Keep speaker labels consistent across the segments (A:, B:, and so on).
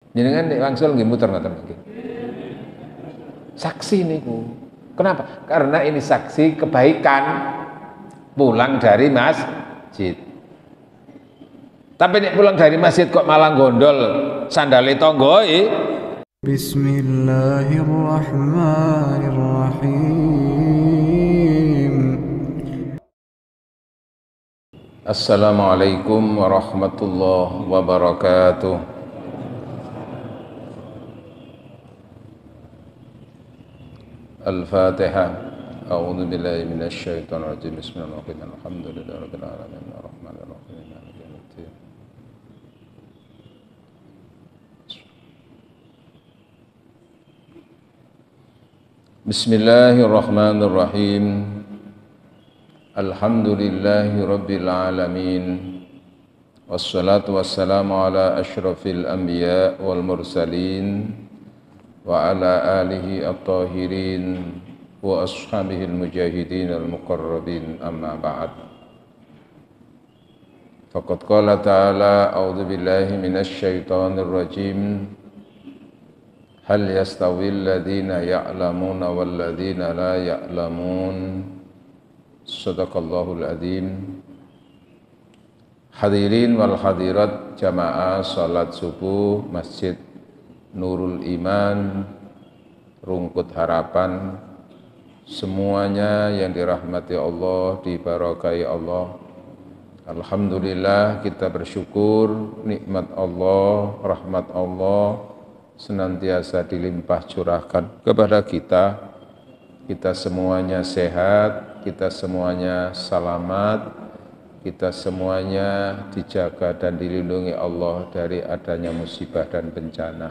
A: Jenengan nek wangsul nggih muter ngoten nggih. Saksi niku. Kenapa? Karena ini saksi kebaikan pulang dari masjid. Tapi nek pulang dari masjid kok malah gondol sandale tonggoe. Bismillahirrahmanirrahim. Assalamualaikum warahmatullahi wabarakatuh. Al-Fatihah. A'udzu billahi minasy syaithanir rajim. Bismillahirrahmanirrahim. Alhamdulillahirabbil alamin arrahmanir rahim maliki yaumiddin. Bismillahirrahmanirrahim. Alhamdulillahirabbil alamin. Wassalatu wassalamu ala asyrafil anbiya wal mursalin wa ala alihi at-tahirin wa ashabihil mujahidin al-muqarrabin, amma ba'd. Faqad qala ta'ala a'udzu billahi minasy syaithanir rajim. Hal yastawil ladzina ya'lamuna wal ladzina la ya'lamun. Shadaqallahul adzim. Hadirin wal hadirat jamaah salat subuh Masjid Nurul Iman, Rungkut Harapan, semuanya yang dirahmati Allah, diberkahi Allah. Alhamdulillah, kita bersyukur nikmat Allah, rahmat Allah senantiasa dilimpah curahkan kepada kita. Kita semuanya sehat, kita semuanya selamat, kita semuanya dijaga dan dilindungi Allah dari adanya musibah dan bencana.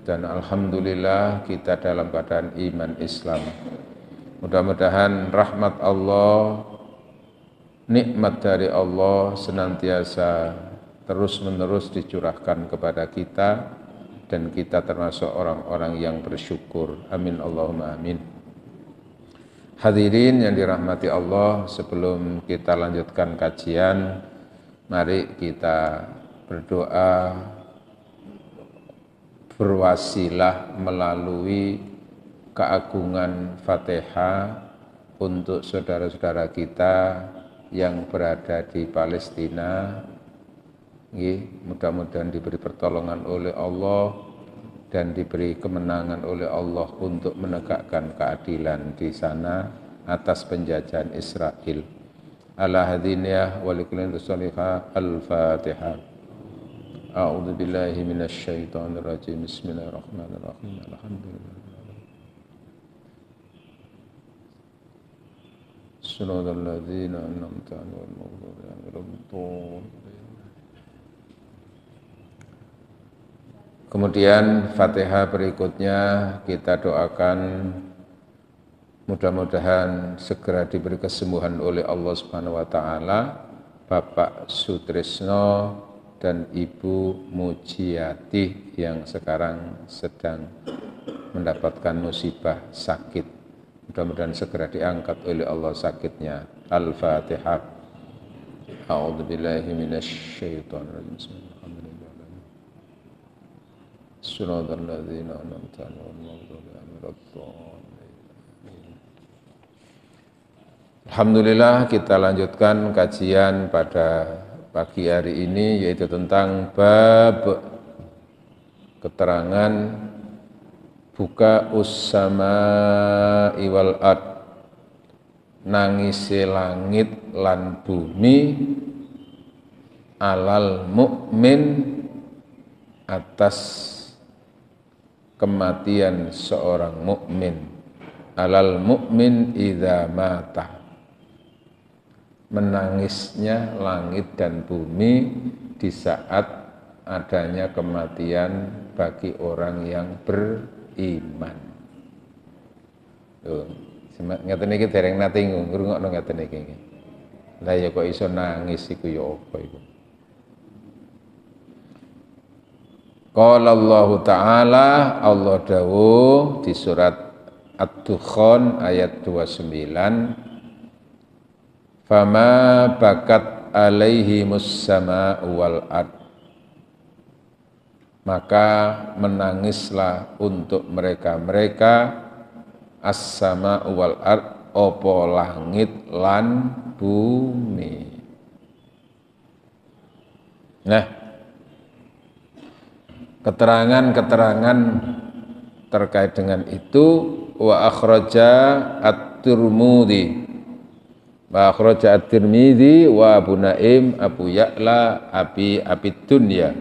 A: Dan alhamdulillah kita dalam keadaan iman Islam. Mudah-mudahan rahmat Allah, nikmat dari Allah senantiasa terus-menerus dicurahkan kepada kita, dan kita termasuk orang-orang yang bersyukur. Amin Allahumma amin. Hadirin yang dirahmati Allah, sebelum kita lanjutkan kajian, mari kita berdoa berwasilah melalui keagungan Fatihah untuk saudara-saudara kita yang berada di Palestina. Mudah-mudahan diberi pertolongan oleh Allah dan diberi kemenangan oleh Allah untuk menegakkan keadilan di sana atas penjajahan Israel. Ala hadiniyah wa likulli salihah. Al-Fatihah. A'udzu billahi minasy syaithanir rajim. Bismillahirrahmanirrahim. Alhamdulillah. Shiratal ladzina an'amta 'alaihim ghairil maghdubi 'alaihim waladdallin. Kemudian Fatihah berikutnya kita doakan mudah-mudahan segera diberi kesembuhan oleh Allah Subhanahu wa taala Bapak Sutrisno dan Ibu Mujiati yang sekarang sedang mendapatkan musibah sakit. Mudah-mudahan segera diangkat oleh Allah sakitnya. Al-Fatihah. A'udzu billahi minasy syaithanir rajim. Shiratal ladzina an'amta 'alaihim ghairil maghdubi 'alaihim. Alhamdulillah, kita lanjutkan kajian pada pagi hari ini, yaitu tentang bab keterangan buka us-samaa'i wal ard, nangise langit lan bumi, alal mukmin, atas kematian seorang mukmin. Alal mukmin idza mata, menangisnya langit dan bumi di saat adanya kematian bagi orang yang beriman. Tuh, ngeten iki dereng nate ngrungokno ngeten iki. Lah ya kok iso nangis iku ya apa iku? Qala Allah Ta'ala, Allah dawuh di surat Ad-Dukhan ayat 29, fama bakat alaihimus sama'u wal ard, maka menangislah untuk mereka-mereka as-sama wal ard, opo langit lan bumi. Nah, keterangan-keterangan terkait dengan itu wa akhraja at-Tirmidzi wa akhraja at-Tirmidzi wa Abu Naim Abu Ya'la Abi Dunya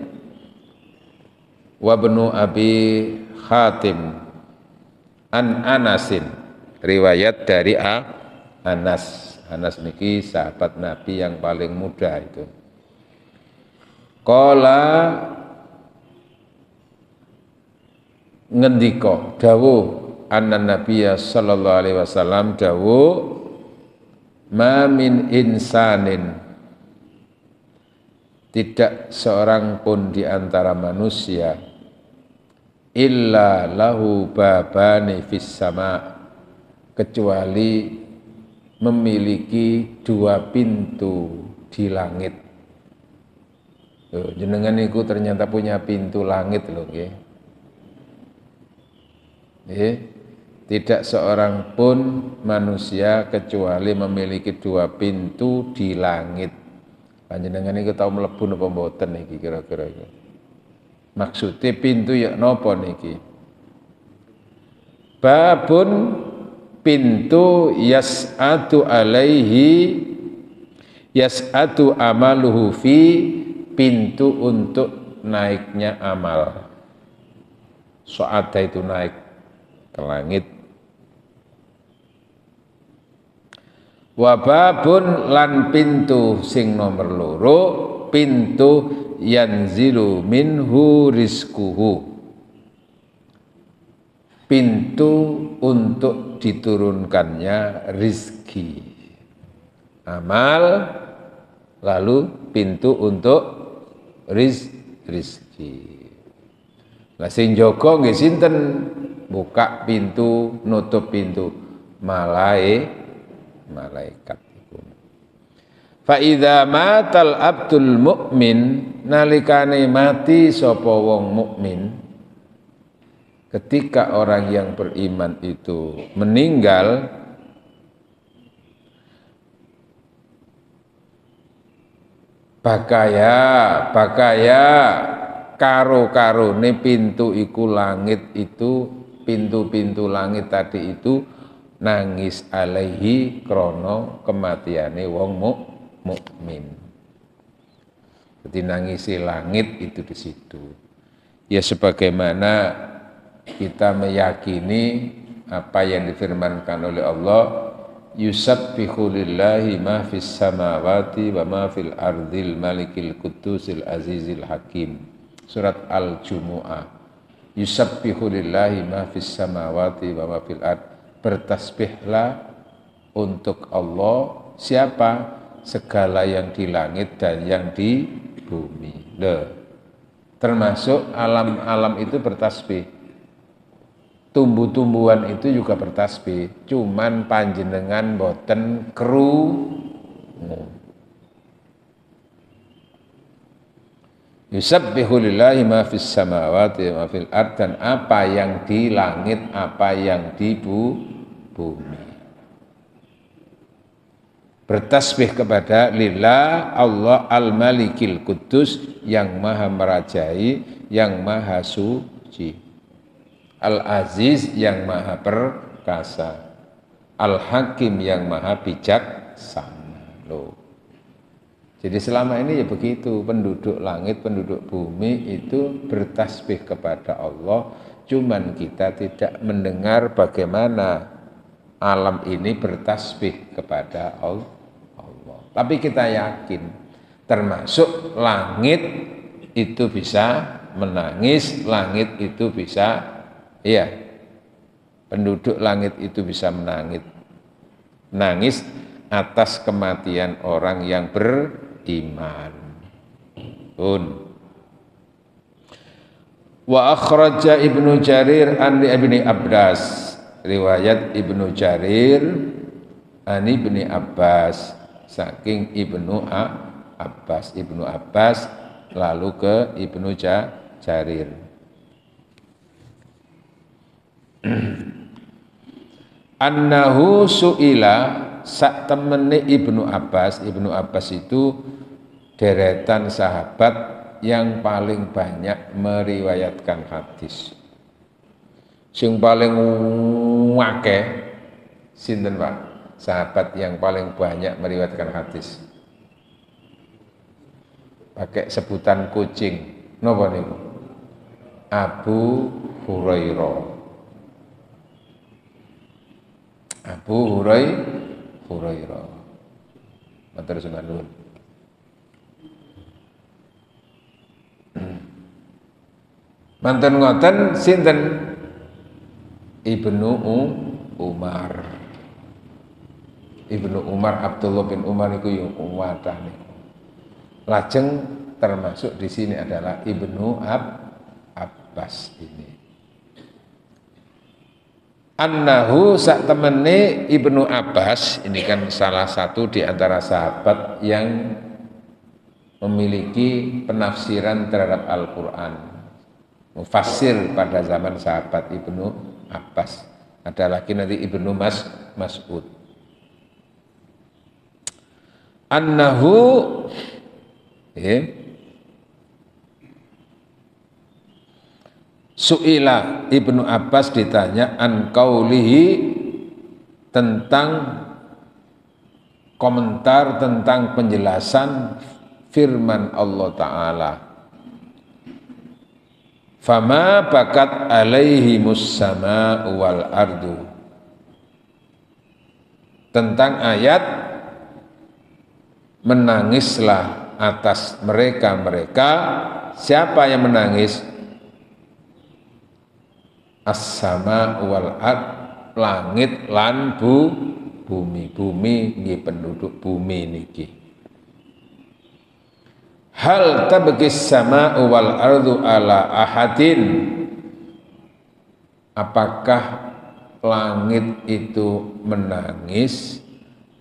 A: wa Ibnu Abi Hatim an Anasin, riwayat dari Anas. Anas niki sahabat Nabi yang paling muda itu. Qala ngendika dawuh anna nabiyya sallallahu alaihi wasallam dawuh ma min insanin, tidak seorang pun di antara manusia illa lahu babani fis sama, kecuali memiliki dua pintu di langit. Jenengan niku ternyata punya pintu langit loh nggih. Tidak seorang pun manusia kecuali memiliki dua pintu di langit. Panjenengan niku tau mlebu napa mboten niki kira-kira iki? Maksudnya pintu ya napa niki? Babun, pintu yas'atu amaluhu fi, pintu untuk naiknya amal. So'ada itu naik ke langit. Wababun lan pintu sing nomor loro, pintu yanzilu minhu rizkuhu, pintu untuk diturunkannya rizki amal, lalu pintu untuk rizki. Lah sing jaga nggih sinten? Buka pintu, nutup pintu, malaikat iku. Fa idza matal abdul mukmin, nalikane mati sapa wong mukmin, ketika orang yang beriman itu meninggal, bakaya karo-karone pintu iku langit itu, pintu-pintu langit tadi itu nangis alaihi krono kematiane wong mukmin. Jadi nangisi langit itu di situ. Ya sebagaimana kita meyakini apa yang difirmankan oleh Allah, yusabbihu lillahi ma fis samawati wa ma fil ardil malikil qudusil azizil hakim. Surat Al-Jumu'ah. Yusabbihu lillahi ma fis samawati wa ma fil ard. Bertasbihlah untuk Allah, siapa? Segala yang di langit dan yang di bumi. Termasuk alam-alam itu bertasbih. Tumbuh-tumbuhan itu juga bertasbih. Cuman panjenengan boten krungu. Yusabbihu lillahi ma fis samawati wa ma fil ard, dan apa yang di langit, apa yang di bumi. Bertasbih kepada lillah, Allah al-malikil kudus, yang maha merajai, yang maha suci, al-aziz yang maha perkasa, al-hakim yang maha bijaksana. Jadi selama ini ya begitu, penduduk langit, penduduk bumi itu bertasbih kepada Allah, cuman kita tidak mendengar bagaimana alam ini bertasbih kepada Allah. Tapi kita yakin, termasuk langit itu bisa menangis, langit itu bisa, iya, penduduk langit itu bisa menangis atas kematian orang yang beriman. Wa akhraja Ibnu Jarir an Ibni Abbas, riwayat Ibnu Jarir an Ibni Abbas, saking Ibnu Abbas lalu ke Ibnu Jarir. Annahu su'ila sak temene Ibnu Abbas. Ibnu Abbas itu deretan sahabat yang paling banyak meriwayatkan hadis. Sing paling akeh sinten Pak? Sahabat yang paling banyak meriwayatkan hadis. Pakai sebutan kucing. Napa niku? Abu Hurairah. Abu Hurairah. Matur suwun. Manten ngoten sinten? Ibnu Umar. Ibnu Umar, Abdullah bin Umar itu yang wadah niku. Lajeng termasuk di sini adalah Ibnu Abbas ini. Annahu sak temene Ibnu Abbas ini kan salah satu di antara sahabat yang memiliki penafsiran terhadap Al-Quran. Mufassir pada zaman sahabat Ibnu Abbas. Ada lagi nanti Ibnu Mas'ud. Annahu Su'ila Ibnu Abbas ditanya an qaulihi tentang komentar tentang penjelasan firman Allah Ta'ala. Fama bakat alaihimus sama'u wal ardu. Tentang ayat menangislah atas mereka-mereka. Siapa yang menangis? As-sama wal ard, langit lan bumi nggih penduduk bumi niki. Hal tabqis sama wal ardu ala ahadin. Apakah langit itu menangis?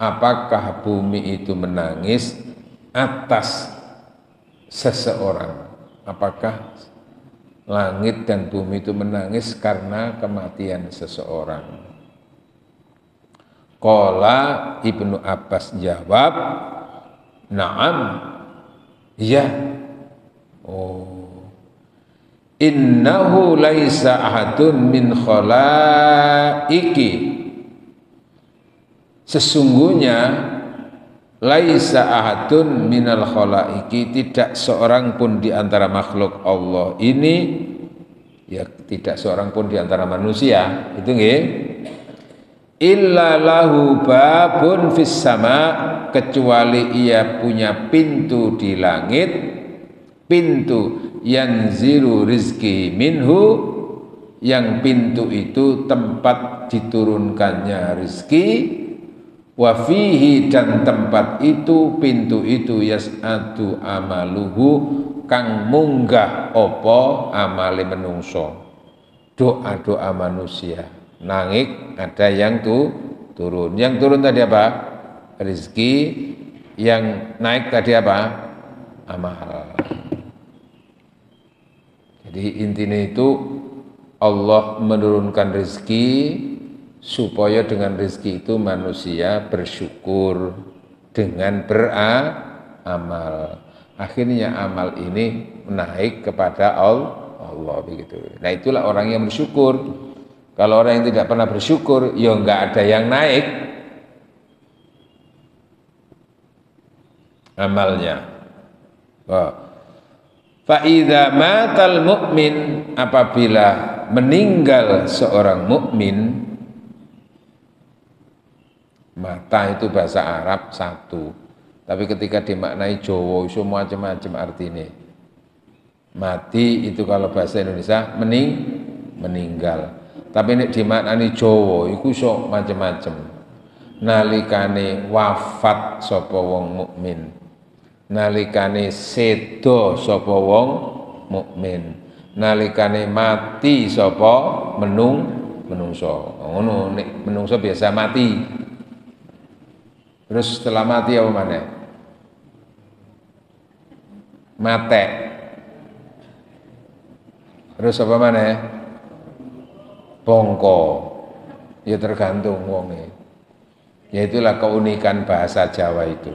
A: Apakah bumi itu menangis atas seseorang? Apakah langit dan bumi itu menangis karena kematian seseorang? Qala Ibnu Abbas jawab, na'am, iya. Oh, innahu laisa ahadun min khalaiki. Sesungguhnya laisa ahadun minal khalaiki, tidak seorang pun di antara makhluk Allah ini, ya tidak seorang pun di antara manusia itu nggih, illa lahu babun fis sama, kecuali ia punya pintu di langit, pintu yanzilu rizki minhu, yang pintu itu tempat diturunkannya rizki, wa fihi, dan tempat itu pintu itu yas'adu amaluhu, kang munggah opo amale menungso, doa-doa manusia. Nangik ada yang turun. Yang turun tadi apa? Rizki. Yang naik tadi apa? Amal. Jadi intinya itu Allah menurunkan rizki supaya dengan rezeki itu manusia bersyukur dengan beramal. Akhirnya amal ini naik kepada Allah begitu. Nah itulah orang yang bersyukur. Kalau orang yang tidak pernah bersyukur, ya enggak ada yang naik amalnya. Fa idza matal mu'min, apabila meninggal seorang mukmin. Mata itu bahasa Arab satu, tapi ketika dimaknai Jawa itu macam-macam artinya. Mati itu kalau bahasa Indonesia meninggal, tapi ini dimaknai Jawa itu sok macam-macam. Nalikane wafat sapa wong mukmin, nalikane sedo sapa wong mukmin, nalikane mati sapa menungso. Ngono, nek menungso biasa mati. Terus setelah mati apa mana? Mate. Terus apa mana? Bongko. Ya tergantung wonge. Ya itulah keunikan bahasa Jawa itu.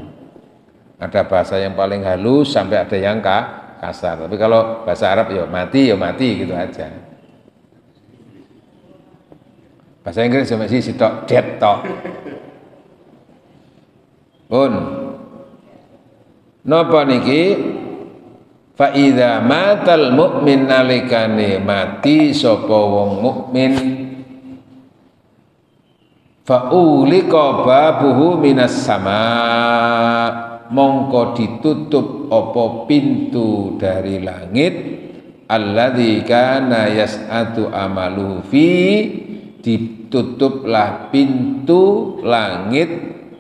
A: Ada bahasa yang paling halus sampai ada yang kasar. Tapi kalau bahasa Arab ya mati gitu aja. Bahasa Inggris cuma sih sitok dead tok. Pun napa niki? Fa idza matal mukmin nalikane mati sapa wong mukmin fa ulika babuhu minas sama, mongko ditutup apa pintu dari langit, alladzi kana yas'atu amaluhu fi, ditutuplah pintu langit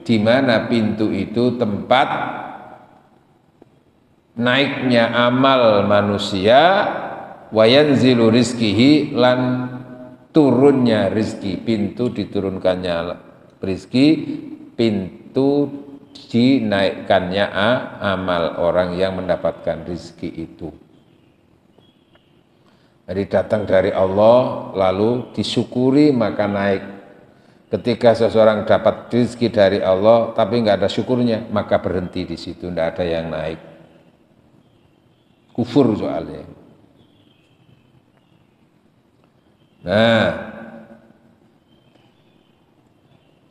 A: di mana pintu itu tempat naiknya amal manusia, wayanzilu rizkihi, lan turunnya rizki, pintu diturunkannya rizki, pintu dinaikkannya amal orang yang mendapatkan rizki itu. Jadi datang dari Allah lalu disyukuri maka naik. Ketika seseorang dapat rizki dari Allah tapi nggak ada syukurnya, maka berhenti di situ, nggak ada yang naik. Kufur soalnya. Nah,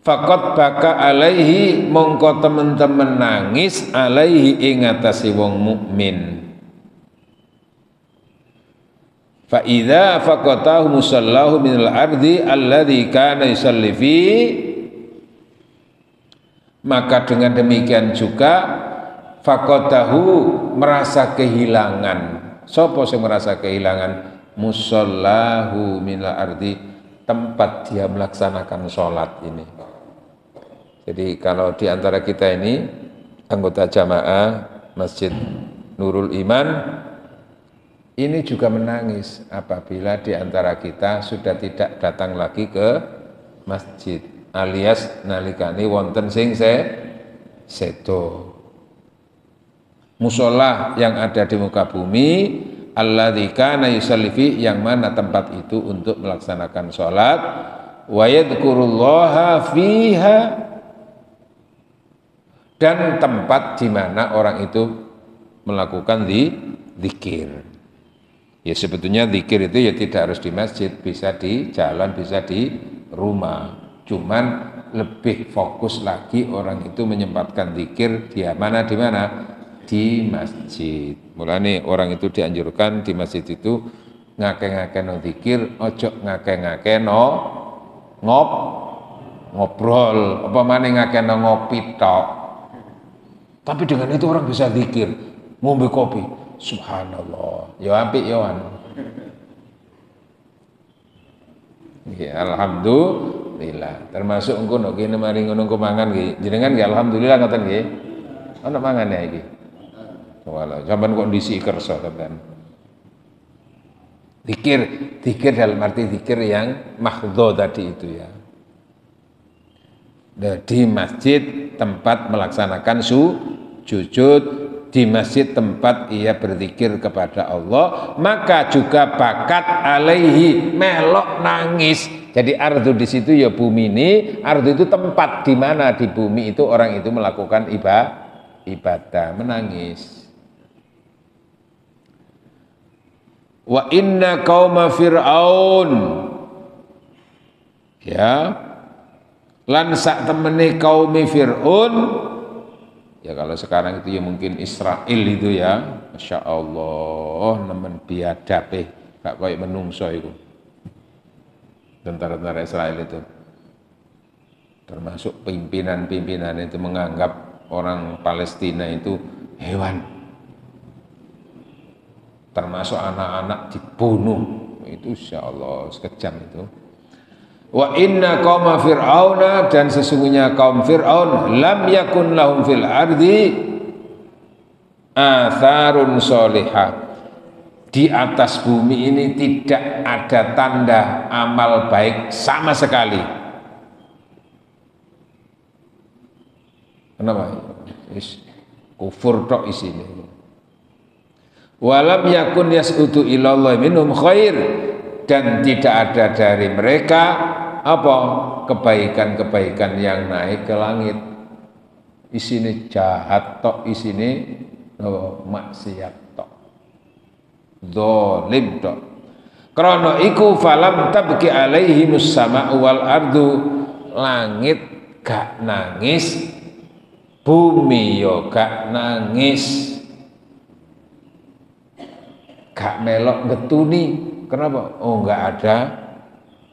A: faqad baka alaihi, mongko temen-temen nangis alaihi ing atase wong mukmin. Fa idza faqatahu musallahu minal ardi alladzi kana yusalli fi, maka dengan demikian juga faqatahu merasa kehilangan. Sopo sing merasa kehilangan? Musallahu minal ardi, tempat dia melaksanakan sholat ini. Jadi kalau di antara kita ini anggota jamaah Masjid Nurul Iman ini juga menangis apabila di antara kita sudah tidak datang lagi ke masjid, alias nalikani wonten sing sedo. Musola yang ada di muka bumi, alladzi kana yusalli fi, yang mana tempat itu untuk melaksanakan sholat, wa yadhkurullaha fiha, dan tempat di mana orang itu melakukan zikir. Ya sebetulnya zikir itu ya tidak harus di masjid, bisa di jalan, bisa di rumah. Cuman lebih fokus lagi orang itu menyempatkan zikir di mana? Di masjid. Mulane orang itu dianjurkan di masjid itu ngake-ngakeno zikir, ojo ngake-ngakeno ngobrol, apa maneh ngakeno ngopi tok. Tapi dengan itu orang bisa zikir, ngombe kopi. Subhanallah, ya apik ya wan. Ya alhamdulillah. Termasuk engko nek kene mari ngono engko mangan nggih. Jenengan nggih alhamdulillah ngoten nggih. Ana mangan ya iki. Wala, sampean kok ndisi kersa sampean. Zikir dalam arti zikir yang mahdhu tadi itu ya. Di masjid tempat melaksanakan sujud, di masjid tempat ia berzikir kepada Allah, maka juga bakat alaihi, melok nangis. Jadi ardu di situ ya bumi ini, ardu itu tempat di mana di bumi itu orang itu melakukan ibadah, menangis. Wa inna qauma fir'aun, ya, lan sak temene kaum Fir'aun. Ya kalau sekarang itu ya mungkin Israel itu ya, Masya Allah, nemen biadab gak kayak menungso itu. Tentara-tentara Israel itu. Termasuk pimpinan-pimpinan itu menganggap orang Palestina itu hewan. Termasuk anak-anak dibunuh. Itu Insya Allah sekejam itu. Wa inna qauma fir'auna, dan sesungguhnya kaum Fir'aun, lam yakun lahum fil ardi atharun solihah, di atas bumi ini tidak ada tanda amal baik sama sekali. Kenapa? Kufur tok isine. Walam yakun yas'udu ilallah minhum khair, dan tidak ada dari mereka apa kebaikan-kebaikan yang naik ke langit. Isine jahat tok, isine maksiat tok, zalim tok. Krana iku falam tabki alaihimus sama'u wal ardu, langit gak nangis, bumi yo gak nangis, gak melok getuni. Kenapa? Oh, enggak ada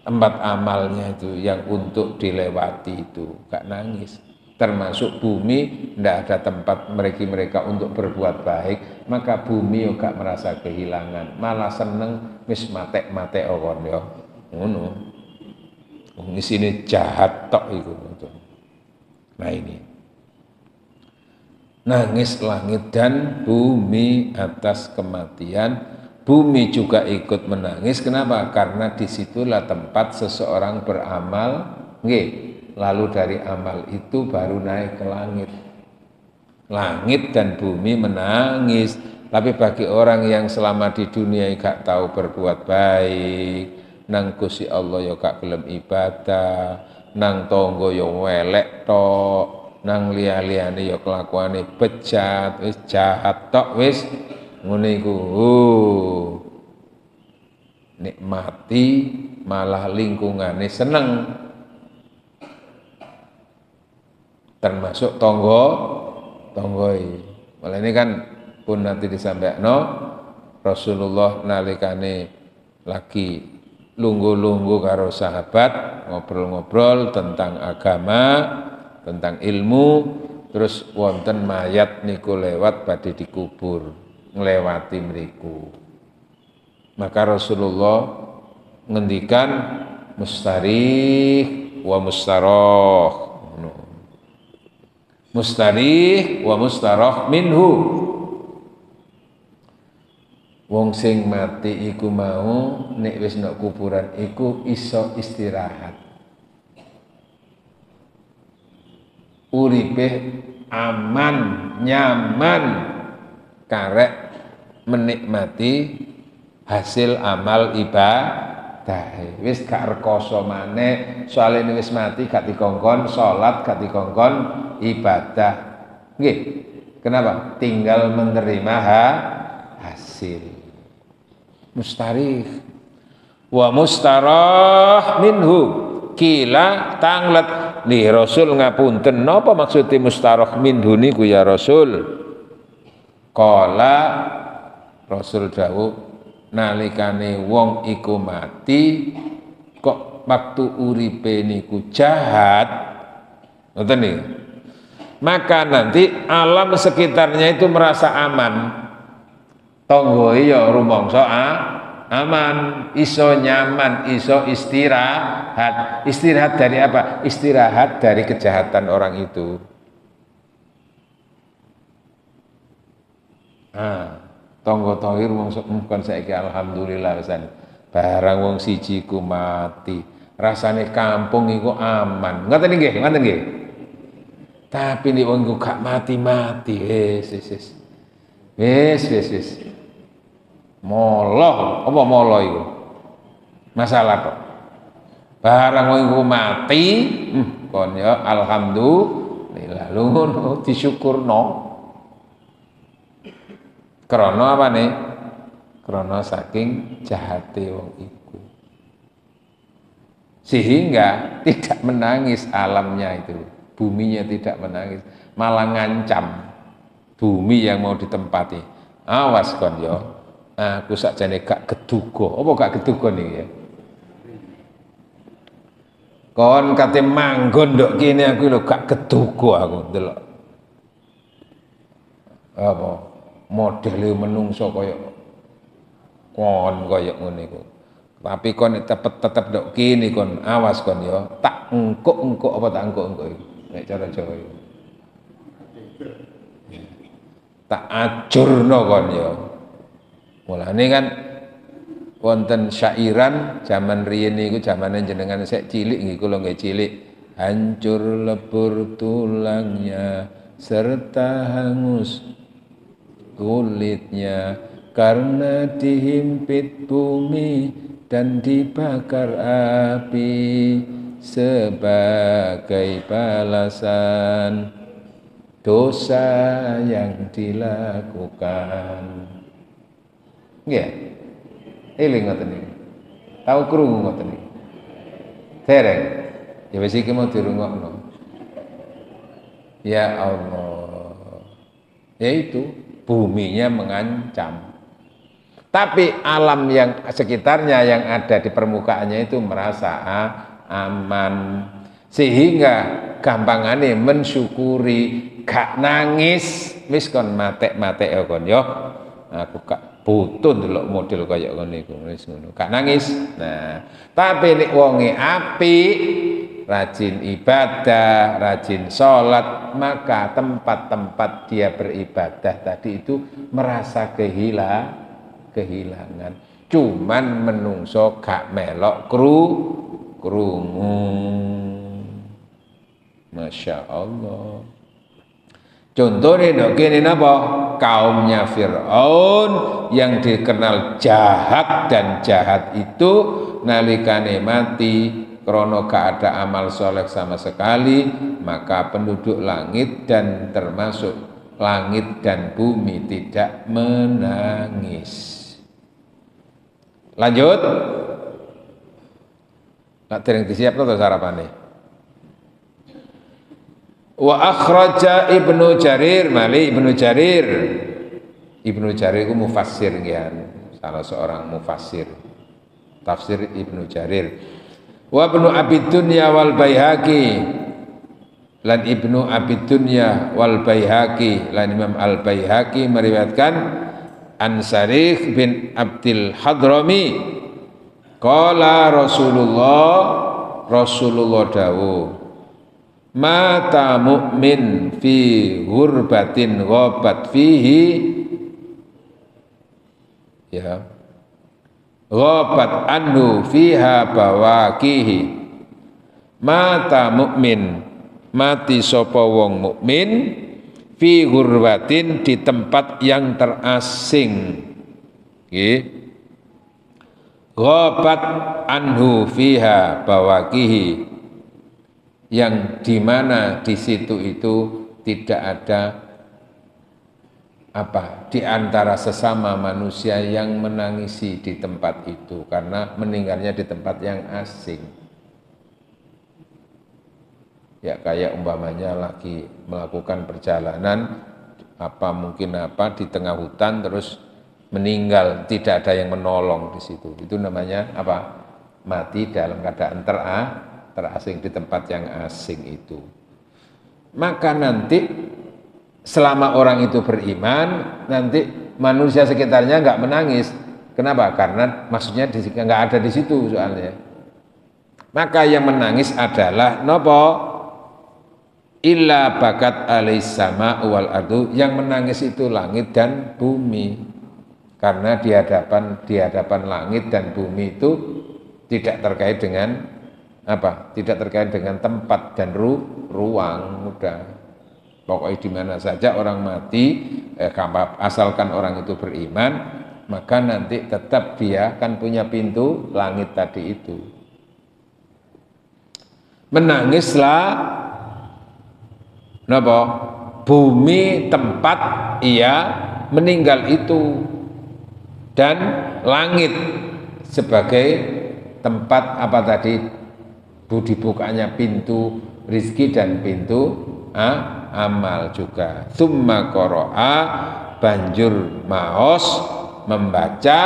A: tempat amalnya itu yang untuk dilewati, itu gak nangis. Termasuk bumi, tidak ada tempat mereka untuk berbuat baik, maka bumi juga merasa kehilangan, malah seneng wis matek-matek kon yo ngono. Wong isine jahat tok iku. Nah ini nangis langit dan bumi atas kematian. Bumi juga ikut menangis. Kenapa? Karena disitulah tempat seseorang beramal, lalu dari amal itu baru naik ke langit. Langit dan bumi menangis. Tapi bagi orang yang selama di dunia gak tahu berbuat baik, nang Gusti Allah ya gak gelem ibadah, nang tangga ya welek tok, nang liya-liyane ya kelakuane bejat, wis jahat tok wis. Ngene iku nikmati, malah lingkungane seneng, termasuk tonggoi. Malah ini kan pun nanti disampaikan Rasulullah nalikane lagi lungguh-lungguh karo sahabat, ngobrol-ngobrol tentang agama, tentang ilmu, terus wonten mayat niku lewat badhe dikubur, nglewati mriku. Maka Rasulullah ngendikan mustarih wa mustarah. Mustarih wa mustarah minhu. Wong sing mati iku mau nek wis nek kuburan iku iso istirahat. Uripe aman, nyaman, karek menikmati hasil amal ibadah. Wis gak rekoso maneh, soalnya wis mati gak dikongkon salat, gak dikongkon ibadah. Nggih. Kenapa? Tinggal menerima hasil. Mustarih wa mustarah minhu. Kila tanglet nih Rasul ngapunten, napa maksudnya mustarah minhu niku ya Rasul? Kala Rasul dawuh, nalikane wong iku mati kok waktu uripe niku jahat, ngoten niku, maka nanti alam sekitarnya itu merasa aman. Tonggoe ya rumangsa aman, iso nyaman, iso istirahat. Istirahat dari apa? Istirahat dari kejahatan orang itu. Tonggo-tonggo rumangsa kon saiki alhamdulillah pisan. Barang wong siji ku mati, rasane kampung iku aman. Ngoten nggih, ngoten nggih. Tapi nek wong iku gak mati-mati, wis. Moloh, apa moloh iku? Masalah kok. Barang wong iku mati, kon ya alhamdulillah, lungono disyukurno. Krana apa nih? Krana saking jahate wong iku. Sehingga tidak menangis alamnya itu. Buminya tidak menangis, malah ngancam bumi yang mau ditempati. Awas kon yo. Aku sakjane gak geduga. Apa gak geduga nih ya? Kon kate manggon ndok kene aku lho gak geduga aku ndelok. Apa? Modele menungso kaya kon kaya ngene iku. Tapi kon tetep ndok kene kon, awas kon ya. Tak engkuk apa tak engkuk iku. Nek cara Jawa iku. Tak ajurno kon ya. Mulane kan wonten syairan zaman riyin niku zamane jenengan sik cilik nggih kula nggih cilik. Hancur lebur tulangnya serta hangus kulitnya karena dihimpit bumi dan dibakar api sebagai balasan dosa yang dilakukan. Nggih. Eling ngoten niku. Tahu krungu ngoten niku. Dereng. Ya wis iki mau dirungokno. Ya Allah. Yaitu buminya mengancam. Tapi alam yang sekitarnya yang ada di permukaannya itu merasa aman. Sehingga gampangane mensyukuri, gak nangis, wis kon matek-matek kon yo. Aku gak butuh ndelok model kaya ngene iku, wis ngono. Gak nangis. Nah, tapi nek wonge apik, rajin ibadah, rajin sholat, maka tempat-tempat dia beribadah tadi itu merasa kehilangan. Cuman menungso gak melok krungu. Masya Allah. Contohnya dok gini napa? Kaumnya Fir'aun yang dikenal jahat dan jahat itu nalikane mati krono gak ada amal soleh sama sekali, maka penduduk langit dan termasuk langit dan bumi tidak menangis. Lanjut. Nak dereng disiapno to sarapane. Wa akhraja Ibnu Jarir, mali Ibnu Jarir. Ibnu Jarir itu mufassir nggih, salah seorang mufassir. Tafsir Ibnu Jarir. Wa Ibnu Abi Dunya wal Baihaqi. Lan Ibnu Abi Dunya wal Baihaqi, lan Imam Al Baihaqi meriwayatkan an Sarikh bin Abdil Hadrami qala Rasulullah dawuh mata mu'min fi ghurbatin ghabat fihi ya ghabat anhu fiha bawakihi. Mata mu'min, mati sapa wong mukmin fi ghurbatin, di tempat yang terasing. Nggih. Ghabat anhu fiha bawakihi, yang dimana di situ itu tidak ada di antara sesama manusia yang menangisi di tempat itu karena meninggalnya di tempat yang asing. Ya kayak umpamanya lagi melakukan perjalanan di tengah hutan terus meninggal, tidak ada yang menolong di situ. Itu namanya mati dalam keadaan terasing di tempat yang asing itu. Maka nanti selama orang itu beriman, nanti manusia sekitarnya nggak menangis. Kenapa? Karena maksudnya nggak ada di situ soalnya. Maka yang menangis adalah nopo? Illa bakat alaihis sama wal ardu, yang menangis itu langit dan bumi. Karena di hadapan langit dan bumi itu tidak terkait dengan tidak terkait dengan tempat dan ruang. Udah pokoknya di mana saja orang mati, asalkan orang itu beriman, maka nanti tetap dia kan punya pintu langit tadi itu. Menangislah bumi tempat ia meninggal itu, dan langit sebagai tempat dibukanya pintu rizki dan pintu amal juga. Tsumma qara'a, banjur maos membaca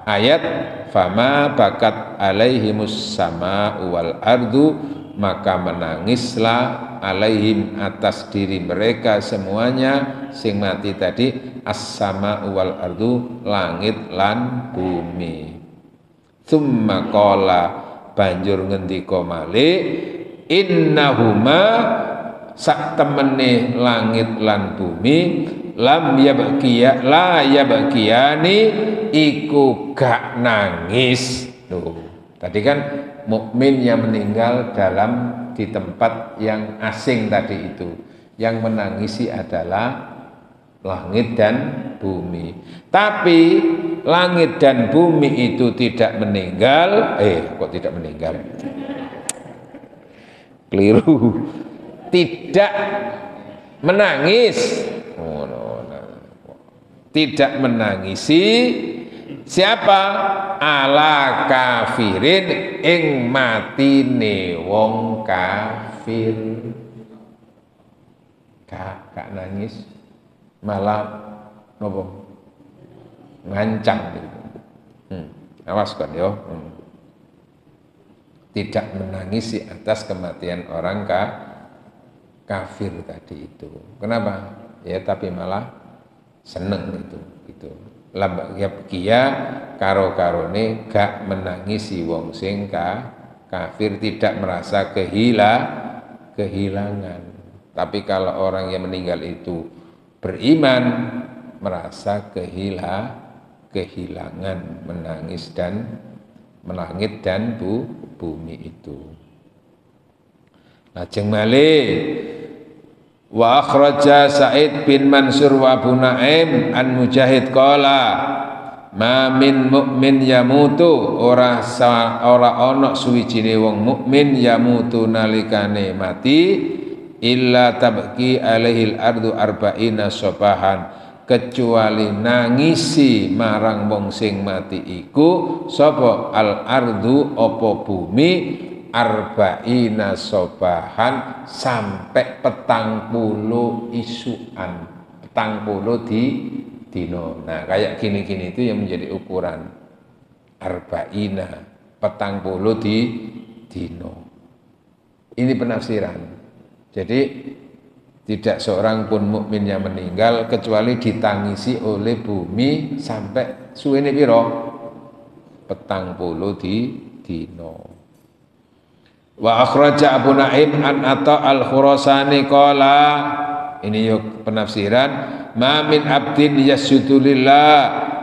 A: ayat fama bakat alaihimus sama wal ardu, maka menangislah alaihim, atas diri mereka semuanya sing mati tadi, as-sama wal ardu, langit lan bumi. Tsumma qala, banjur ngendika malih, innahuma, sak temene langit lan bumi, la yabkiyani, iku gak nangis. Tadi kan mukmin yang meninggal di tempat yang asing tadi itu, yang menangisi adalah langit dan bumi. Tapi langit dan bumi itu tidak meninggal. Kok tidak meninggal? Keliru. Tidak menangis. Tidak menangisi siapa? Ala kafirin ing matine wong kafir. Gak nangis, malah nopo ngancam gitu. Awas kan yo. Tidak menangisi atas kematian orang kafir tadi itu. Kenapa? Ya tapi malah seneng itu gitu. Kia karo-karone gak menangisi wong sing kafir, tidak merasa kehilangan. Tapi kalau orang yang meninggal itu beriman, merasa kehilangan, menangis dan melangit dan bumi itu. Lajeng malih wa akhraja Sa'id bin Mansur wa Abu Naim an Mujahid qala ma min mukmin yamutu ora ana suwijine wong mukmin yamutu nalikane mati illa tabki alaihil ardu arba'ina sobahan, kecuali nangisi marang wong sing mati iku sapa al ardu apa bumi arba'ina sobahan sampai 40 isuan, 40 di dino. Nah kayak gini-gini itu yang menjadi ukuran arba'ina 40 di dino. Ini penafsiran. Jadi tidak seorang pun mukmin yang meninggal kecuali ditangisi oleh bumi sampai suwene piro? 40 di dino. Wa akhraja Abu Naim an Atha al-Khurasani qala, ini yuk penafsiran, ma min abdin yasjudu lillah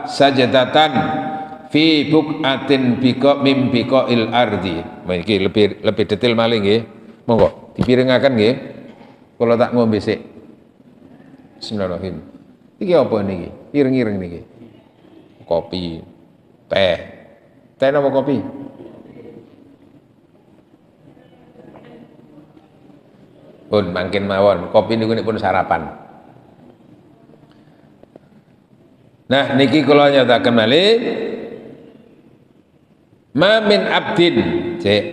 A: sajadatan fi buqatin min biqa'il ardi. Iki lebih detail maling nggih. Monggo dipirengaken nggih. Kula tak ngombe sik. Bismillahirrahmanirrahim. Iki apa niki? Ireng-ireng niki. Kopi, teh. Teh napa kopi? Pun mangkin mawon, kopi niku pun sarapan. Nah niki kula nyataken malih ma min abdin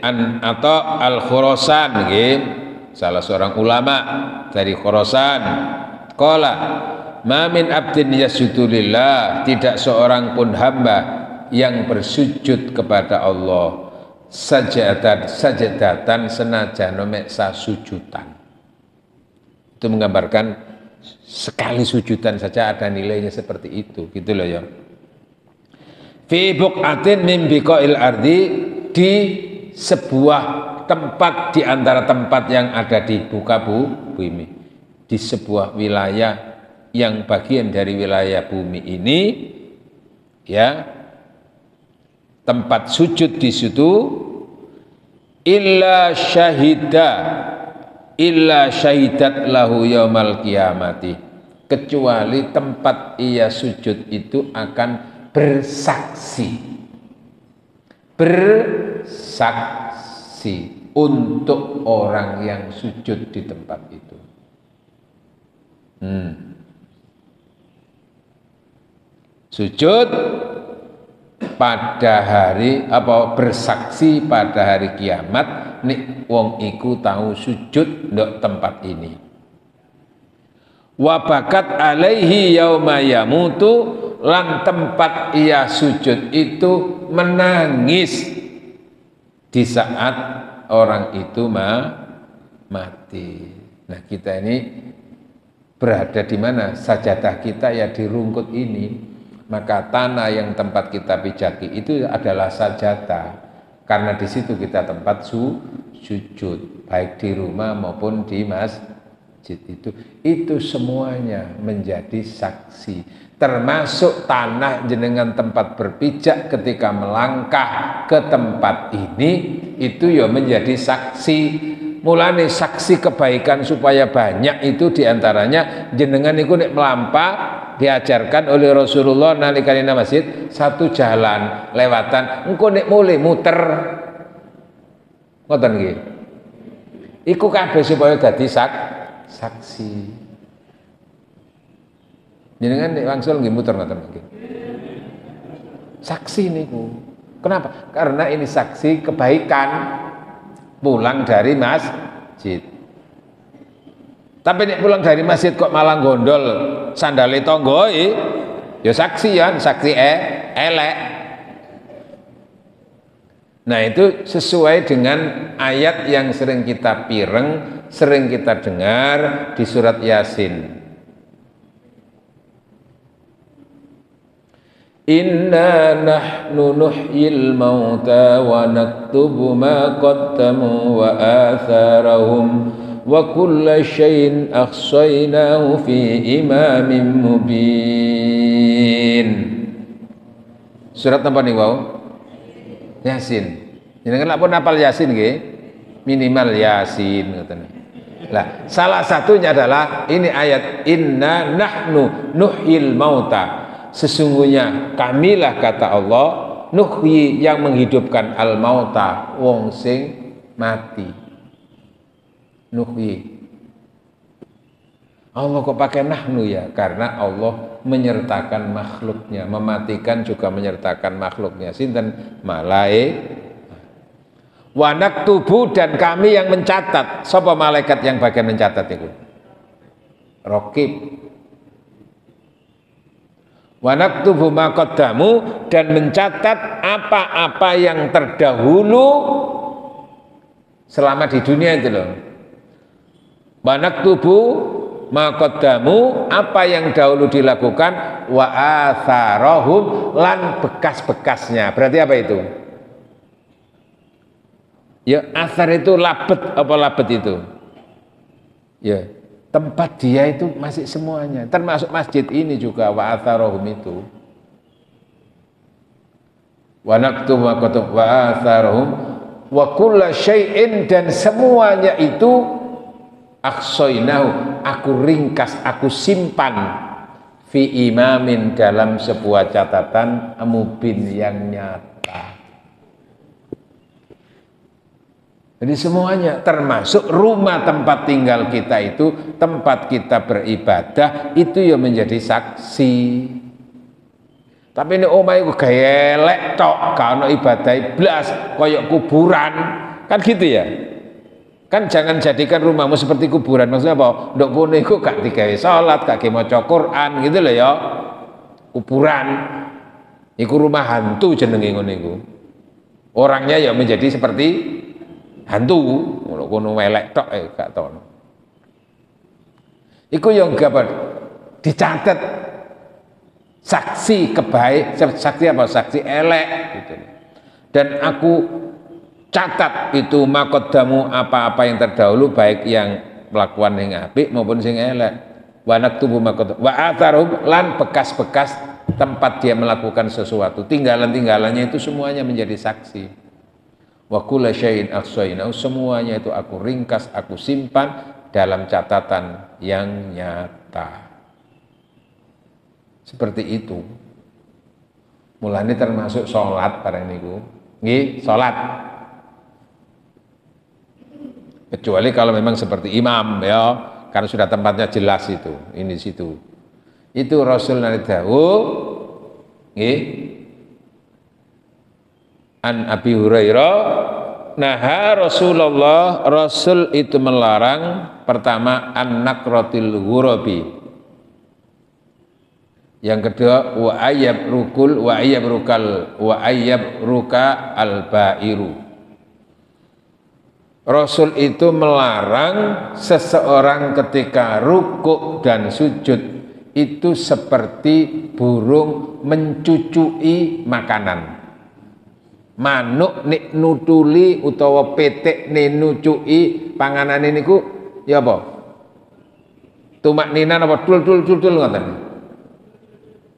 A: an atau al-Khurasan nggih, salah seorang ulama dari Khurasan. Qala ma min abdin yasjudu lillah, tidak seorang pun hamba yang bersujud kepada Allah sajadatan senajan mek sasujudan. Itu menggambarkan sekali sujudan saja ada nilainya seperti itu, gitu loh ya. Fi buqatin min biqa'il ardi, di sebuah tempat di antara tempat yang ada di buka bumi, di sebuah wilayah yang bagian dari wilayah bumi ini, ya, tempat sujud di situ, illa syahidat lahu yaumal qiyamati, kecuali tempat ia sujud itu akan bersaksi untuk orang yang sujud di tempat itu. Sujud pada hari bersaksi pada hari kiamat nek wong iku tahu sujud ndok tempat ini. Wa bakat alaihi yauma yamutu, lan tempat ia sujud itu menangis di saat orang itu mati. Nah kita ini berada di mana? Sajadah kita ya di rungkut ini. Maka tanah yang tempat kita pijaki itu adalah sajadah, karena di situ kita tempat sujud, baik di rumah maupun di masjid itu semuanya menjadi saksi. Termasuk tanah jenengan tempat berpijak ketika melangkah ke tempat ini, itu ya menjadi saksi Mulane saksi kebaikan supaya banyak itu diantaranya jenengan niku nek melampah diajarkan oleh Rasulullah nalikane masjid satu jalan lewatan engko nek mulai muter ngoten nggih. Iku kabeh supaya dadi saksi. Jenengan nek wangsul nggih muter ngoten nggih. Saksi niku. Kenapa? Karena ini saksi kebaikan pulang dari masjid. Tapi nek pulang dari masjid kok malah gondol sandale tonggoi, ya saksi ya, saksi elek. Nah itu sesuai dengan ayat yang sering kita pireng, sering kita dengar di surat Yasin. Inna nahnu nuhyil mauta wa naktubu ma qaddamu wa atharahum wa kulla syai'in ahsaynahu fi imamin mubin. Surat apa nih wau? Yasin. Jenengan lak pun hafal Yasin nggih? Minimal Yasin ngoten. Lah, salah satunya adalah ini ayat inna nahnu nuhyil mauta. Sesungguhnya kamilah kata Allah nuhyi yang menghidupkan al mauta wong sing mati. Nuhyi. Allah kok pakai nahnu ya? Karena Allah menyertakan makhluknya, mematikan juga menyertakan makhluknya. Sinten malaikat. Wa naktubu dan kami yang mencatat. Sapa malaikat yang bagian mencatat itu? Raqib. Wa naktubu ma qaddamu dan mencatat apa-apa yang terdahulu selama di dunia itu loh. Wa naktubu ma qaddamu apa yang dahulu dilakukan wa atharahum lan bekas-bekasnya. Berarti apa itu? Ya athar itu labet, apa labet itu? Ya tempat dia itu masih semuanya, termasuk masjid ini juga wa atharahum itu. Wa naktubu ma qaddamu wa atharahum wa kulla syai'in dan semuanya itu akhshainahu aku ringkas, aku simpan fi imamin dalam sebuah catatan mubin yang nyata. Jadi semuanya termasuk rumah tempat tinggal kita itu, tempat kita beribadah itu ya menjadi saksi. Tapi ini omah iku gawe elek tok, gak ono ibadah blas, koyok kuburan. Kan gitu ya. Kan jangan jadikan rumahmu seperti kuburan. Maksudnya apa? Ndok kono iku gak digawe salat, gak maca Quran gitu loh ya. Kuburan. Iku rumah hantu jenenge ngono iku. Orangnya ya menjadi seperti hantu, ngono kono elek tok gak tau. Iku yang gabar dicatat saksi kebaik, saksi apa? Saksi elek gitu. Dan aku catat itu maqaddamu apa-apa yang terdahulu baik yang melakukan yang apik maupun sing elek. Wa naktubu maqaddam wa atharum lan bekas-bekas tempat dia melakukan sesuatu. Tinggalan-tinggalannya itu semuanya menjadi saksi. Wa kulla syai'in ahsaynahu semuanya itu aku ringkas, aku simpan dalam catatan yang nyata. Seperti itu. Mulane termasuk salat bareng niku. Nggih, salat. Kecuali kalau memang seperti imam ya, karena sudah tempatnya jelas itu, ini situ. Itu Rasul nalidhawu nggih. An Abi Hurairah naha Rasulullah, Rasul itu melarang pertama an-nakratil ghurabi. Yang kedua wa ayyab rukul wa ayyab rukal wa ayyab ruka al-bairu. Rasul itu melarang seseorang ketika rukuk dan sujud itu seperti burung mencucui makanan. Manuk nek nutuli utawa petik nek nucuki panganane niku ya apa? Tumak nina apa tul ngoten.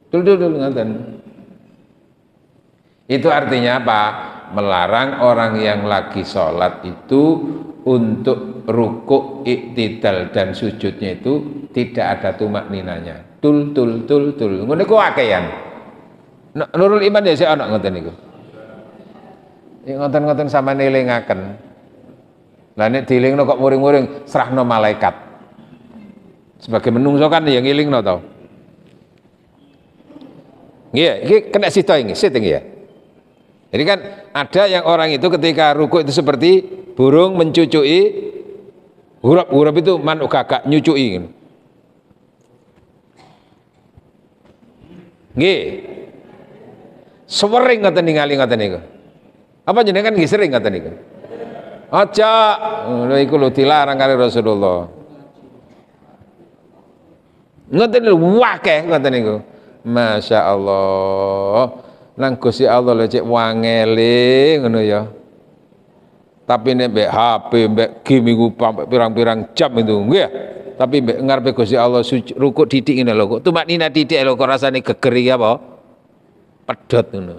A: Tul ngoten. Itu artinya apa? Melarang orang yang lagi sholat itu untuk rukuk, iktidal dan sujudnya itu tidak ada tumak ninanya. Tul tul tul tul. Ngono ku akehan. Nurul Iman ya sik ana ngoten niku. Ya ngoten-ngoten sampeyan elingaken. Lah nek dielingno kok muring-muring serahno malaikat. Sebagai menungso kan ya ngilingno to. Nggih, iki kena sito iki, ya. Jadi kan ada yang orang itu ketika rukuk itu seperti burung mencucui huruf-huruf itu manuk gagak nyucui. Nggih. Sering ngoten ningali ngoten niku. Apa jenengan nggih sering ngoten niku? Aja, lho iku lho dilarang kali Rasulullah. Ngoten lho wakeh ngoten niku. Masya Allah. Nang Gusti Allah lho cek wangele ngono ya. Tapi nek mbek HP, mbek game iku pirang-pirang jam itu nggih. Tapi mbek ngarepe Gusti Allah rukuk didik ngene lho kok tumak nina didik lho kok rasane geger iki apa? Pedhot ngono.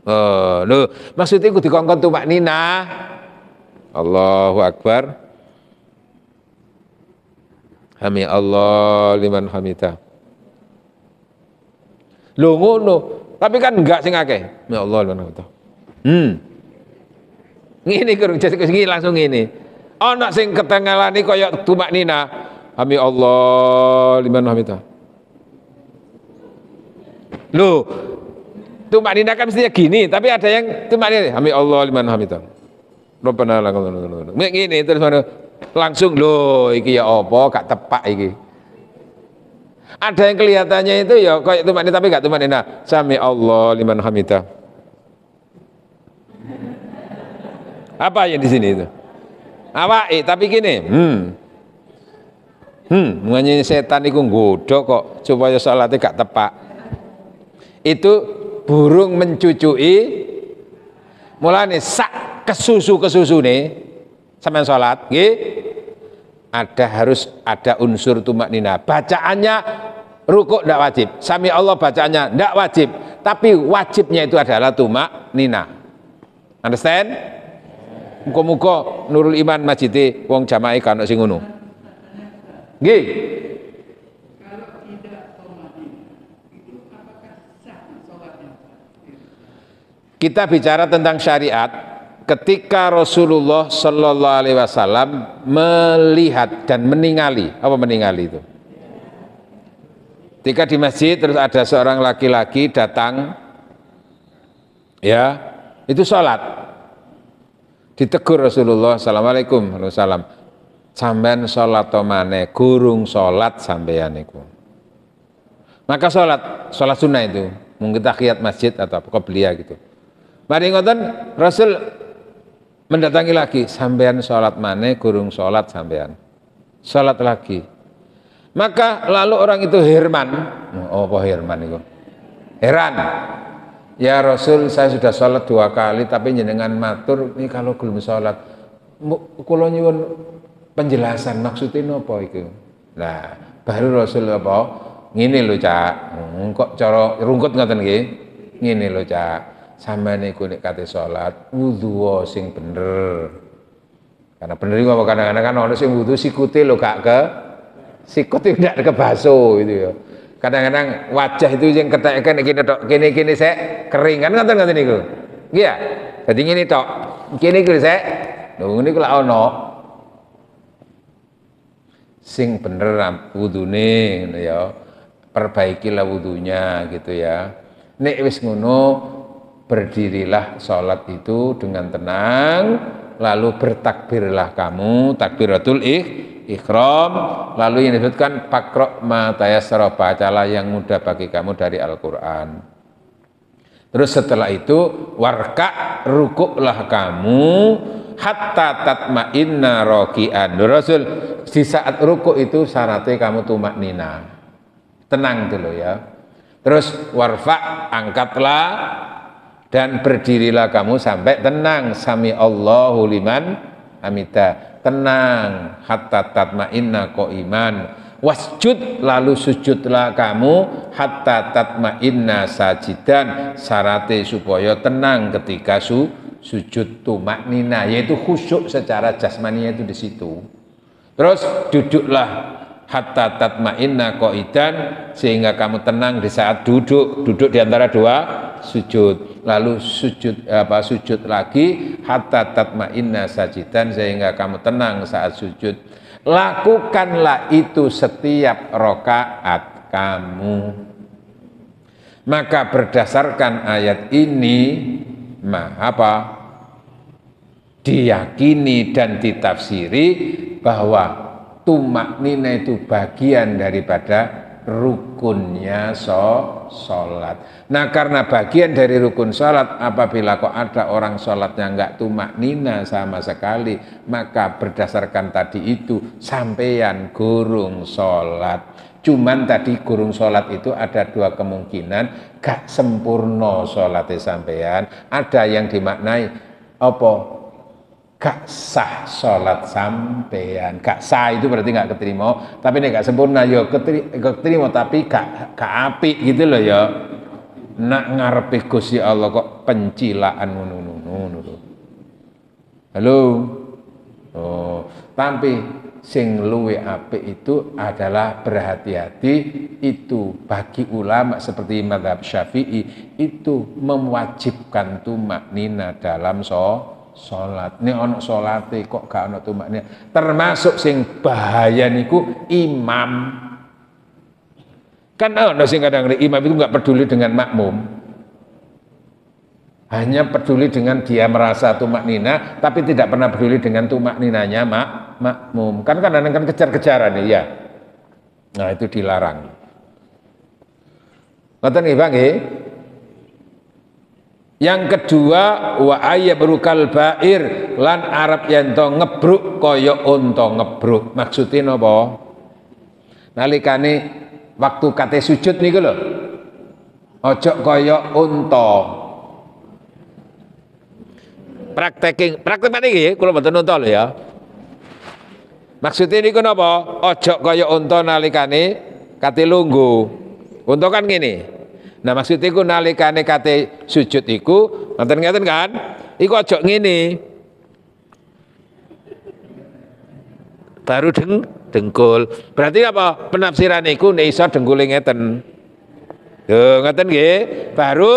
A: Oh, lho maksudnya iku dikongkon tumak nina. Allahu Akbar. Hami Allah liman hamidah. Lho ngono. Tapi kan enggak sing akeh. Ya Allah liman hamidah. Ngene kurang jadi langsung ngene. Ana sing ketengelane kaya tumak nina. Hami Allah liman hamidah. Loh, tumak nina kan mestinya gini, tapi ada yang tumak nina. Hami Allah liman hamidah. Rabbana lakal hamd. Ngene terus langsung lho iki ya apa gak tepak iki. Ada yang kelihatannya itu ya kayak tumak nina tapi gak tumak nina. Sami Allah liman hamidah. Apa yang di sini itu? Apa? Tapi gini, makanya setan itu nggodho kok supaya salatnya gak tepak. Itu burung mencucui, mulane sak kesusu nih, sampean salat, nggih. Harus ada unsur tumak nina. Bacaannya rukuk ndak wajib, sami Allah bacaannya ndak wajib, tapi wajibnya itu adalah tumak nina. Understand? Muga-muga Nurul Iman Masjid wong jamaah kan sing ngono. Nggih. Kalau tidak tumakninah itu apakah sah salatnya? Kita bicara tentang syariat ketika Rasulullah Shallallahu alaihi wasallam melihat dan meningali. Apa meningali itu? Ketika di masjid terus ada seorang laki-laki datang ya, itu sholat. Ditegur Rasulullah, assalamualaikum warahmatullahi sampean sholat tomane gurung sholat sampean iku. Maka sholat sunnah itu mungkin tahiyat masjid atau apa qobliyah gitu. Mari ngoten Rasul mendatangi lagi, sampean sholat mane gurung sholat sampean. Sholat lagi. Maka lalu orang itu Herman, oh apa Herman itu? Heran. Ya Rasul, saya sudah sholat 2 kali tapi jenengan matur ini kalau belum sholat kula nyuwun penjelasan maksudnya apa itu. Nah baru Rasul apa ngene lho Cak, kok cara rungkut ngoten nggih. Ngene lho Cak, sampeyan niku nek kate sholat wudu sing bener. Karena bener iku apa kadang-kadang kan ono sing wudu sikute lho gak ke sikute ndak ke baso gitu ya. Kadang-kadang wajah itu yang ketekan kene saya kering kan ngoten niku. Nggih ya. Dadi ngene tok. Kene iki saya lho ngene iku lak ono sing bener wudune ngono ya. Perbaikilah wudunya gitu ya. Nek wis ngono berdirilah sholat itu dengan tenang, lalu bertakbirlah kamu takbiratul ikhram, lalu yang disebutkan pakro ma tayassara, bacalah yang mudah bagi kamu dari Al-Quran. Terus setelah itu warka, rukuklah kamu hatta tatma'inna roki'an. Rasul di saat rukuk itu syaratnya kamu tumak nina, tenang dulu ya. Terus warfa, angkatlah dan berdirilah kamu sampai tenang, sami Allahu liman hamidah. Tenang hatta tatma'inna qa'iman, wasjud, lalu sujudlah kamu hatta tatma'inna sajidan, syaratnya supaya tenang ketika sujud tumak nina, yaitu khusyuk secara jasmaninya itu di situ. Terus duduklah hatta tatma'inna qaidan, sehingga kamu tenang di saat duduk di antara dua sujud. Lalu sujud lagi hatta tatma'inna sajidan, sehingga kamu tenang saat sujud. Lakukanlah itu setiap rakaat kamu. Maka berdasarkan ayat ini diyakini dan ditafsiri bahwa tumak nina itu bagian daripada rukunnya sholat. Nah, karena bagian dari rukun sholat, apabila kok ada orang sholatnya enggak tumak nina sama sekali, maka berdasarkan tadi itu sampeyan gurung sholat. Cuman tadi gurung sholat itu ada dua kemungkinan, gak sempurna sholatnya sampeyan. Ada yang dimaknai apa? Gak sah sholat sampeyan. Gak sah itu berarti gak keterima, tapi ini gak sempurna, ya keterima tapi gak apik gitu loh ya. Nak ngarepe Gusti Allah kok pencilaan ngono. Halo. Oh, tapi sing luwe apik itu adalah berhati-hati. Itu bagi ulama seperti mazhab Syafi'i itu mewajibkan tumak nina dalam sholat. Ini ono sholate kok gak ono tumak nina. Termasuk sing bahaya niku imam. Kan ono sing kadang-kadang imam itu gak peduli dengan makmum. Hanya peduli dengan dia merasa tumak nina, tapi tidak pernah peduli dengan tumak ninanya makmum. Kan kadang-kadang kejar-kejaran ya. Nah, itu dilarang. Ngoten nggih, Bang nggih. Yang kedua, wa ayyabrukal ba'ir, lan arep yen to ngebruk kaya unta ngebruk. Maksudnya napa? Nalikane waktu kate sujud niku lho. Ojo kaya unta. Praktek niki kula mboten unta lho ya. Maksudnya niku napa? Ojo kaya unta nalikane kate lungguh. Unta kan ngene. Nah, maksudnya iku nalikane kate sujud iku ngoten-ngoten kan? Iku ojo ngene. Baru dengkul. Berarti apa? Penafsiran iku nek iso dengkule ngeten. Lho, ngoten nggih. Baru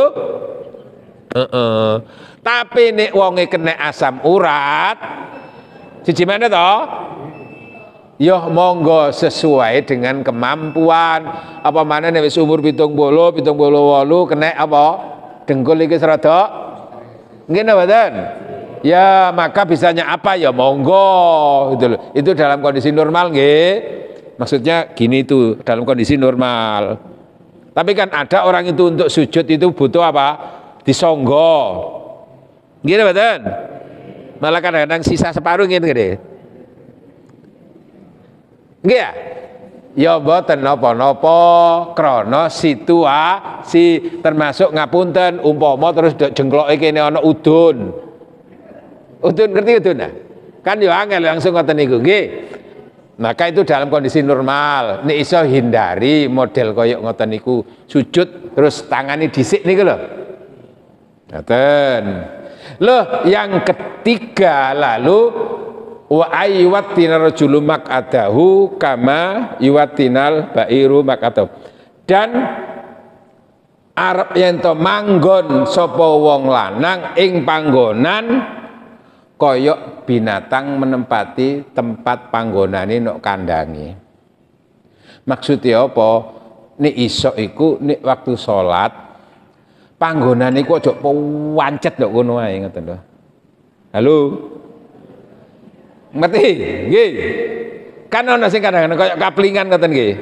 A: Tapi nek wonge kena asam urat, siji mana toh? Ya monggo sesuai dengan kemampuan. Apa mana nek wis umur 70, 78 kena apa? Dengkul iki serada. Nggih mboten? Ya maka bisanya apa ya monggo gitu loh. Itu dalam kondisi normal nggih. Maksudnya gini tuh dalam kondisi normal. Tapi kan ada orang itu untuk sujud itu butuh apa? Disonggo. Gini betul. Malah kadang-kadang sisa separuh gitu gede. Nggih ya? Ya mboten napa-napa krana situasi, termasuk ngapunten umpama terus jengkloke kene ana udun. Udun ngerti udun nah? Kan yo angel langsung ngoten niku nggih. Maka itu dalam kondisi normal. Nek iso hindari model koyok ngoten niku sujud terus tangani dhisik niku lho. Ngoten. Loh, yang ketiga lalu wa ayyuwatina rajulu maq'adahu kama yuwatinal ba'iru maq'adahu. Dan arep yen to manggon sapa wong lanang ing panggonan kaya binatang menempati tempat panggonane nok kandange. Maksudnya apa? Nek isok iku nek waktu salat panggonane iku aja pancet ndok ngono ae ngoten lho. Halo. Ngerti? Nggih. Kan ana sing kadang-kadang kaya kaplingan ngoten nggih.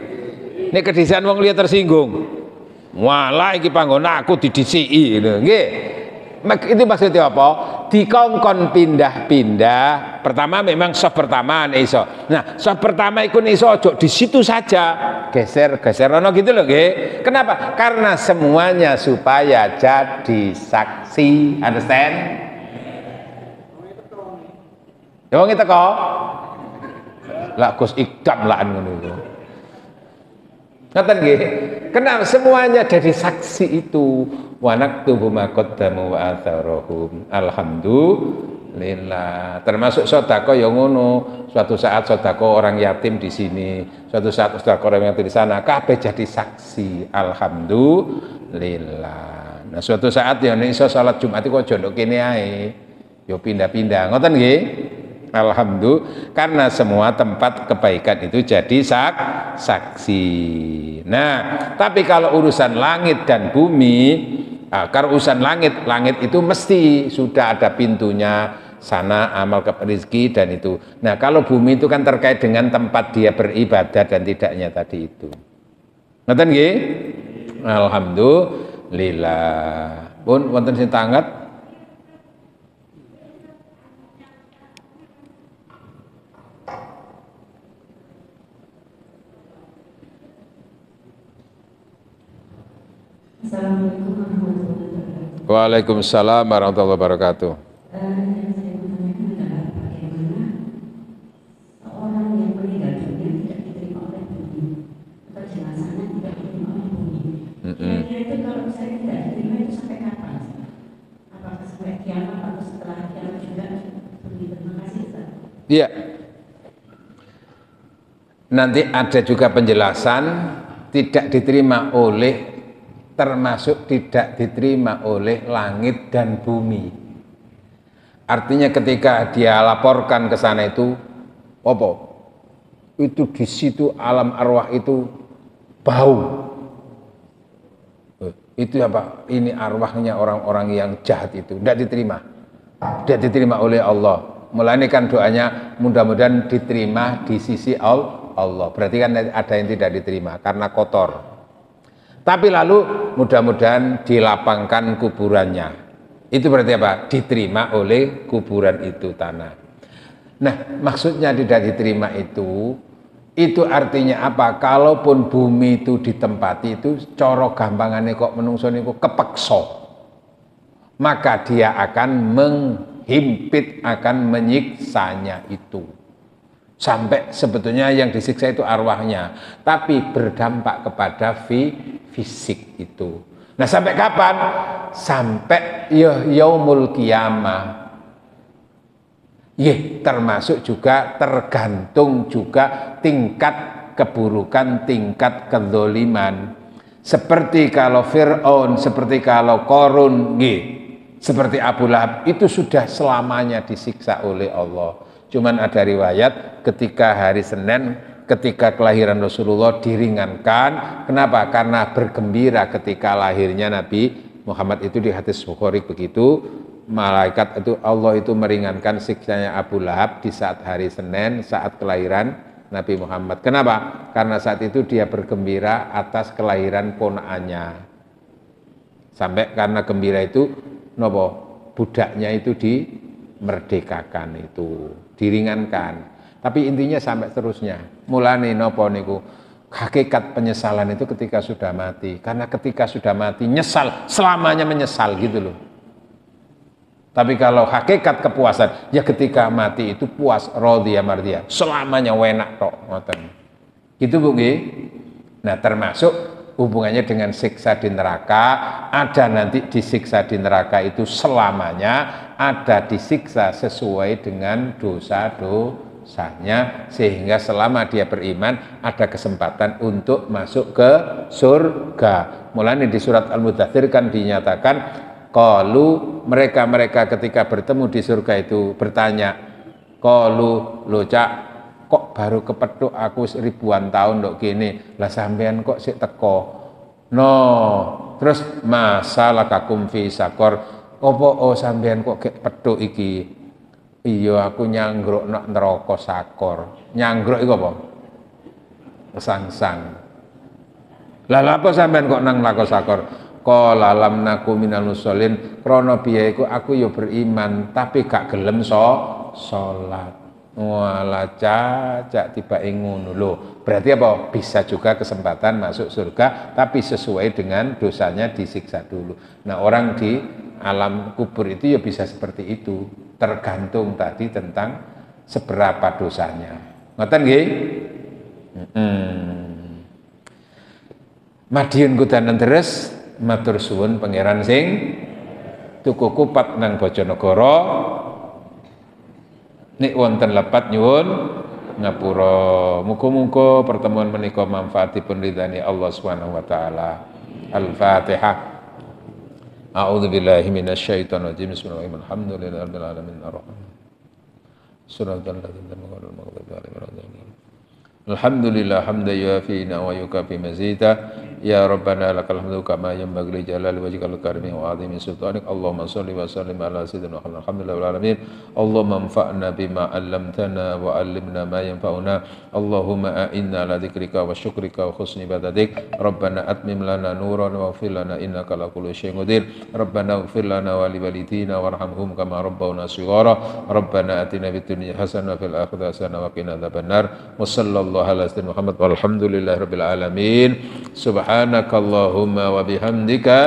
A: Nek kedisian wong liya tersinggung. Walah iki panggonan aku didisiki lho, nggih. Itu maksudnya apa? Dikongkon pindah-pindah. Pertama memang soft pertama iso. Nah, soft pertama iku iso ojo di situ saja. Geser ono gitu loh, nggih. Kenapa? Karena semuanya supaya jadi saksi. Understand? Ya wong teko. Lah Gus Ikdam lah ngono iku. Ngoten nggih. Kenapa semuanya jadi saksi itu? Wa naktubu ma qaddamu wa atharahum. Alhamdulillah. Termasuk sedekah ya ngono. Suatu saat sedekah orang yatim di sini, suatu saat sedekah orang yatim di sana, kabeh jadi saksi. Alhamdulillah. Nah, suatu saat ya nek iso salat Jumat iku aja ndok kene ae. Ya pindah-pindah. Ngoten nggih? Alhamdulillah, karena semua tempat kebaikan itu jadi saksi. Nah, tapi kalau urusan langit dan bumi, kalau urusan langit itu mesti sudah ada pintunya, sana amal ke rezeki dan itu. Nah, kalau bumi itu kan terkait dengan tempat dia beribadah dan tidaknya tadi itu. Ngoten nggih? Alhamdulillah. Pun wonten sing tanggap.
B: Assalamualaikum warahmatullahi wabarakatuh.
A: Waalaikumsalam warahmatullahi wabarakatuh.
B: Yang saya mau tanyakan adalah bagaimana seorang yang meninggal dunia tidak diterima oleh bumi atau jenazahnya tidak diterima oleh bumi. Kira-kira itu kalau misalnya tidak diterima itu sampai kapan? Apakah sampai kiamat atau setelah kiamat juga? Begitu. Terima kasih Ustaz.
A: Iya. Nanti ada juga penjelasan tidak diterima oleh, termasuk tidak diterima oleh langit dan bumi. Artinya ketika dia laporkan ke sana itu, apa? Itu di situ alam arwah itu bau. Itu apa? Ini arwahnya orang-orang yang jahat itu. Tidak diterima. Tidak diterima oleh Allah. Mulanya kan doanya mudah-mudahan diterima di sisi Allah. Berarti kan ada yang tidak diterima karena kotor. Tapi lalu mudah-mudahan dilapangkan kuburannya. Itu berarti apa? Diterima oleh kuburan itu tanah. Nah, maksudnya tidak diterima itu artinya apa? Kalaupun bumi itu ditempati itu coro gampangannya kok menungso niku kepeksa. Maka dia akan menghimpit, akan menyiksanya itu. Sampai sebetulnya yang disiksa itu arwahnya, tapi berdampak kepada fisik itu. Nah, sampai kapan? Sampai yaumul kiamah. Termasuk juga tergantung juga tingkat keburukan, tingkat kezaliman. Seperti kalau Fir'aun, seperti kalau Qarun, seperti Abu Lahab, itu sudah selamanya disiksa oleh Allah. Cuman ada riwayat ketika hari Senin, ketika kelahiran Rasulullah diringankan. Kenapa? Karena bergembira ketika lahirnya Nabi Muhammad itu. Di hadis Bukhari begitu, malaikat itu, Allah itu meringankan siksanya Abu Lahab di saat hari Senin, saat kelahiran Nabi Muhammad. Kenapa? Karena saat itu dia bergembira atas kelahiran ponakannya. Sampai karena gembira itu, budaknya itu dimerdekakan itu, diringankan. Tapi intinya sampai terusnya. Mulane nopo niku hakikat penyesalan itu ketika sudah mati. Karena ketika sudah mati nyesal, selamanya menyesal gitu loh. Tapi kalau hakikat kepuasan, ya ketika mati itu puas, radhiya mardiyah, selamanya wenak tok, ngoten. Gitu Bu nggih. Nah, termasuk hubungannya dengan siksa di neraka, ada nanti disiksa di neraka itu selamanya, ada disiksa sesuai dengan dosa-dosanya, sehingga selama dia beriman ada kesempatan untuk masuk ke surga. Mulanya di surat Al-Mudzatsir kan dinyatakan, qalu, mereka ketika bertemu di surga itu bertanya, qalu, lo cak, kok baru kepethuk aku ribuan tahun ndok kene, lah sampean kok sik teko. No, terus masalah kakum fi sakor, opo sampean kok gek pethuk iki? Iya, aku nyanggruk nak neraka sakor. Nyanggruk iku apa? Kesangsang. Lah apa sampean kok nang neraka sakor? Qala lam naku minal musholin, krana biya iku aku ya beriman tapi gak gelem salat. Walah cacak tiba ngono lho. Berarti apa? Bisa juga kesempatan masuk surga tapi sesuai dengan dosanya disiksa dulu. Nah, orang di alam kubur itu ya bisa seperti itu. Tergantung tadi tentang seberapa dosanya. Ngoten nggih? Madiun kudanan deres matur suwun pangeran sing tuku kupat nang Bojonegoro nek wonten lepat nyuwun ngapura. Muga-muga pertemuan menika manfaatipun ridhani Allah Subhanahu wa taala. Al-Fatihah. A'udzu billahi minasyaitonir rajim. Bismillahirrahmanirrahim. Alhamdulillahirabbil alamin arrahman. Suratul ladzina an'amta 'alaihim. Alhamdulillah hamdan yuafi wa yukafi mazida. Ya Rabbana lakal hamdu kama yanbaghi li jalali wajhikal karimi wa 'azimi sultanik. Allahumma shalli wa sallim ala sayyidina Muhammad. Alhamdulillahil alamin. Allahumma anfa'na bima 'allamtana wa 'allimna ma yanfa'una. Allahumma a'inna ala dzikrika wa syukrika wa husni ibadatik. Rabbana atmim lana nuran waghfir lana innaka ala kulli syai'in qadir. Rabbana ighfir lana wa li walidina warhamhum kama rabbawna shighara. Rabbana atina fid dunya hasanah wa fil akhirati hasanah wa qina adzabannar. Wa sallallahu ala sayyidina Muhammad walhamdulillahirabbil alamin. Subhanakallahumma wa bihamdika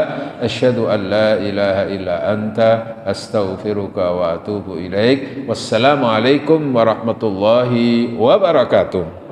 A: asyhadu an la ilaha illa anta astaghfiruka wa atubu ilaik. Wassalamu alaikum warahmatullahi wabarakatuh.